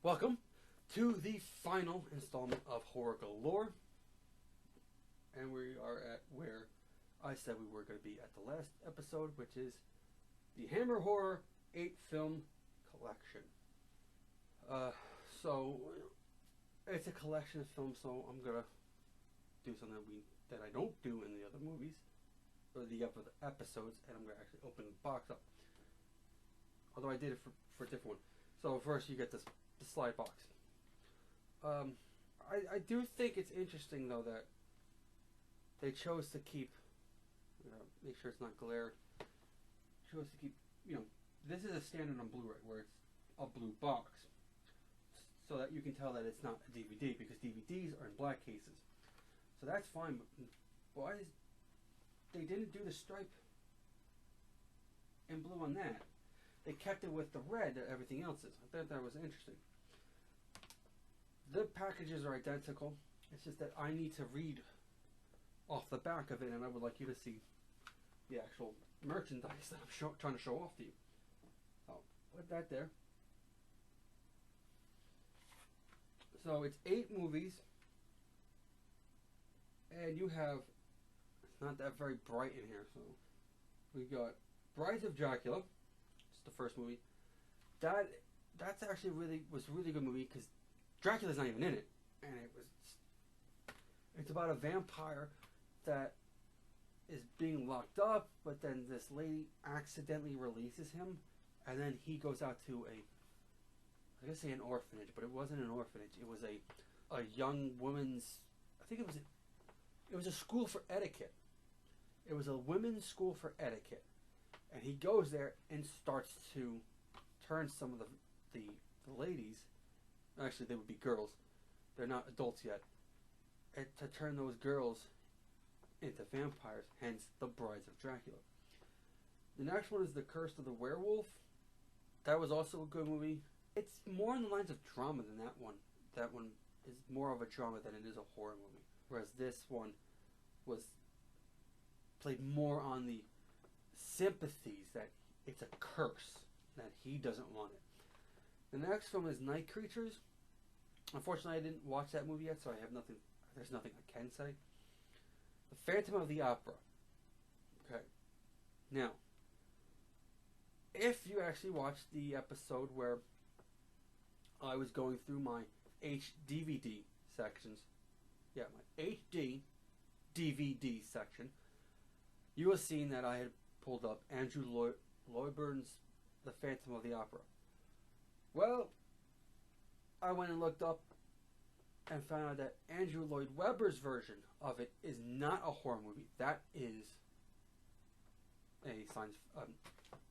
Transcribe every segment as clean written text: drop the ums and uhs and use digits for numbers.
Welcome to the final installment of Horror Galore. And we are at where I said we were going to be at the last episode, which is the Hammer Horror 8-film collection. So it's a collection of films, so I'm going to do something that I don't do in the other movies, or the other episodes, and I'm going to actually open the box up. Although I did it for a different one. So first you get the slide box. I do think it's interesting though that they chose to keep, make sure it's not glared, chose to keep, this is a standard on Blu-ray where it's a blue box, so that you can tell that it's not a DVD, because DVDs are in black cases. So that's fine, but why they didn't do the stripe in blue on that? They kept it with the red that everything else is. I thought that was interesting. The packages are identical. It's just that I need to read off the back of it, and I would like you to see the actual merchandise that I'm trying to show off to you. So, put that there. So, it's 8 movies, and you have, it's not that very bright in here, so we got Brides of Dracula. It's the first movie. That's actually was a really good movie, because Dracula's not even in it, and it's about a vampire that is being locked up, but then this lady accidentally releases him, and then he goes out to I was gonna say an orphanage, but it wasn't an orphanage. It was a young woman's, I think it was a school for etiquette. It was a women's school for etiquette, and he goes there and starts to turn some of the ladies. Actually, they would be girls. They're not adults yet. And to turn those girls into vampires, hence the Brides of Dracula. The next one is The Curse of the Werewolf. That was also a good movie. It's more in the lines of drama than that one. That one is more of a drama than it is a horror movie. Whereas this one was played more on the sympathies that it's a curse, that he doesn't want it. The next film is Night Creatures. Unfortunately, I didn't watch that movie yet, so I have nothing. There's nothing I can say. The Phantom of the Opera. Okay. Now, if you actually watched the episode where I was going through my HD sections, yeah, my HD DVD section, you will have seen that I had pulled up Andrew Lloyd Webber's The Phantom of the Opera. Well, I went and looked up and found out that Andrew Lloyd Webber's version of it is not a horror movie. That is a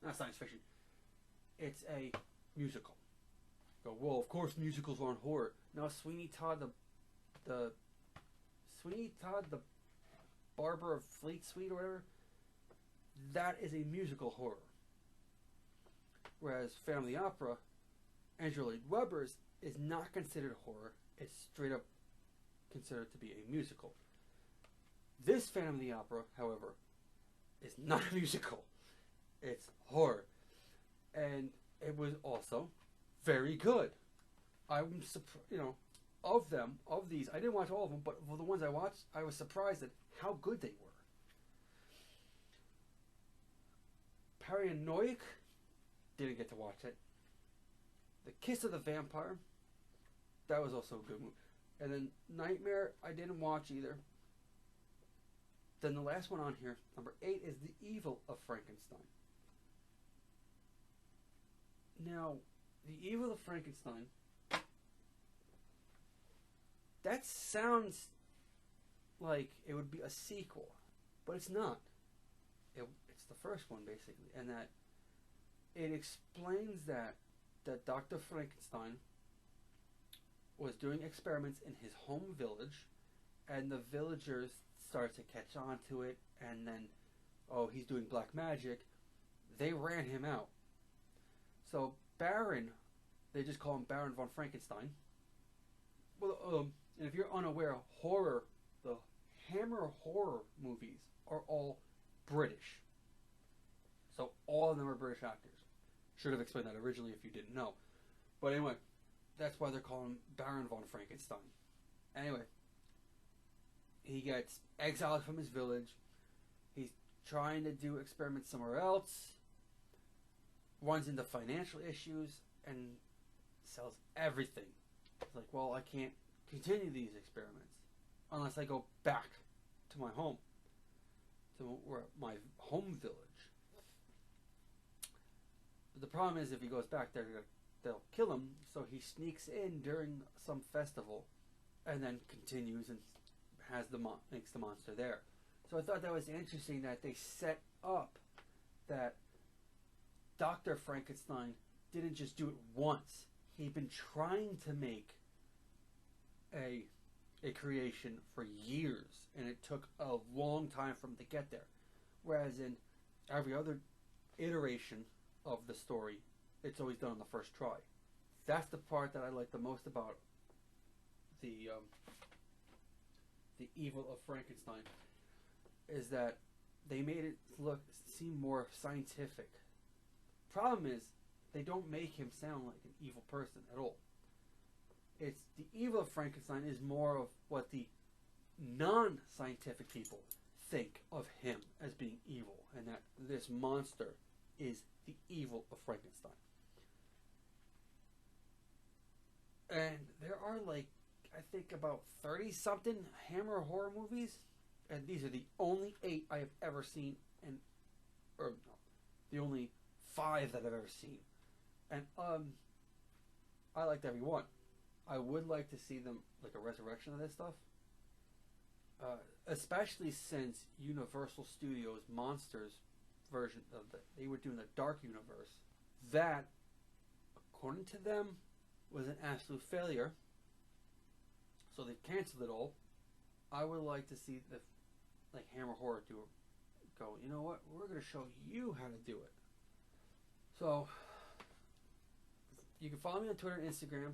not science fiction. It's a musical. Go, well, of course musicals aren't horror. No, Sweeney Todd the Barber of Fleet Street or whatever, that is a musical horror. Whereas Phantom of the Opera, Andrew Lloyd Webber's, is not considered horror. It's straight up considered to be a musical. This Phantom of the Opera, however, is not a musical. It's horror. And it was also very good. I'm surprised, of these, I didn't watch all of them, but for the ones I watched, I was surprised at how good they were. Paranoid, didn't get to watch it. The Kiss of the Vampire, that was also a good movie. And then Nightmare, I didn't watch either. Then the last one on here, number 8, is The Evil of Frankenstein. Now, The Evil of Frankenstein, that sounds like it would be a sequel, but it's not. It's the first one, basically, and that it explains that Dr. Frankenstein was doing experiments in his home village, and the villagers started to catch on to it, and then, oh, he's doing black magic. They ran him out. So Baron, they just call him Baron von Frankenstein. Well, and if you're unaware, horror, the Hammer horror movies are all British. So all of them are British actors. Should have explained that originally if you didn't know. But anyway, that's why they're calling him Baron von Frankenstein. Anyway, he gets exiled from his village. He's trying to do experiments somewhere else. Runs into financial issues and sells everything. It's like, well, I can't continue these experiments unless I go back to my home, to my home village. But the problem is, if he goes back there, they'll kill him. So he sneaks in during some festival, and then continues and makes the monster there. So I thought that was interesting that they set up that Dr. Frankenstein didn't just do it once. He'd been trying to make a creation for years, and it took a long time for him to get there. Whereas in every other iteration of the story, it's always done on the first try. That's the part that I like the most about the evil of Frankenstein, is that they made it seem more scientific. Problem is, they don't make him sound like an evil person at all. It's the evil of Frankenstein is more of what the non-scientific people think of him as being evil, and that this monster is the evil of Frankenstein. And there are, like, I think about 30-something Hammer horror movies, and these are the only 8 I have ever seen, or no, the only 5 that I've ever seen. And I liked every one. I would like to see them, like, a resurrection of this stuff. Especially since Universal Studios Monsters version of they were doing the Dark Universe. That, according to them, was an absolute failure. So they canceled it all. I would like to see the Hammer Horror go, you know what, we're going to show you how to do it. So you can follow me on Twitter and Instagram.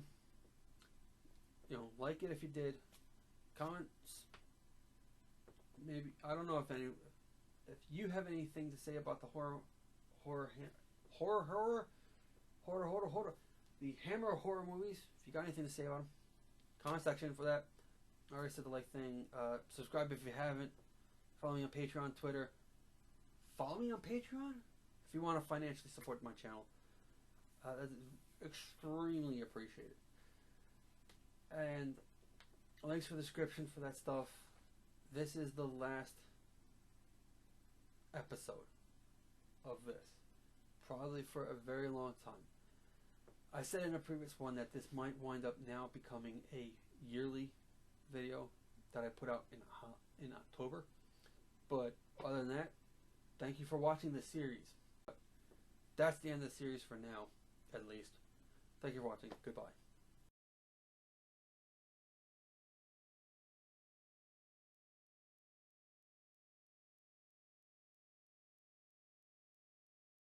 You know, like it if you did. Comments. Maybe, I don't know if you have anything to say about the the Hammer horror movies. If you got anything to say about them, comment section for that. I already said the like thing. Subscribe if you haven't. Follow me on Patreon, Twitter. Follow me on Patreon if you want to financially support my channel. That's extremely appreciated. And links for the description for that stuff. This is the last episode of this, probably for a very long time. I said in a previous one that this might wind up now becoming a yearly video that I put out in October. But other than that, thank you for watching this series. That's the end of the series for now, at least. Thank you for watching. Goodbye.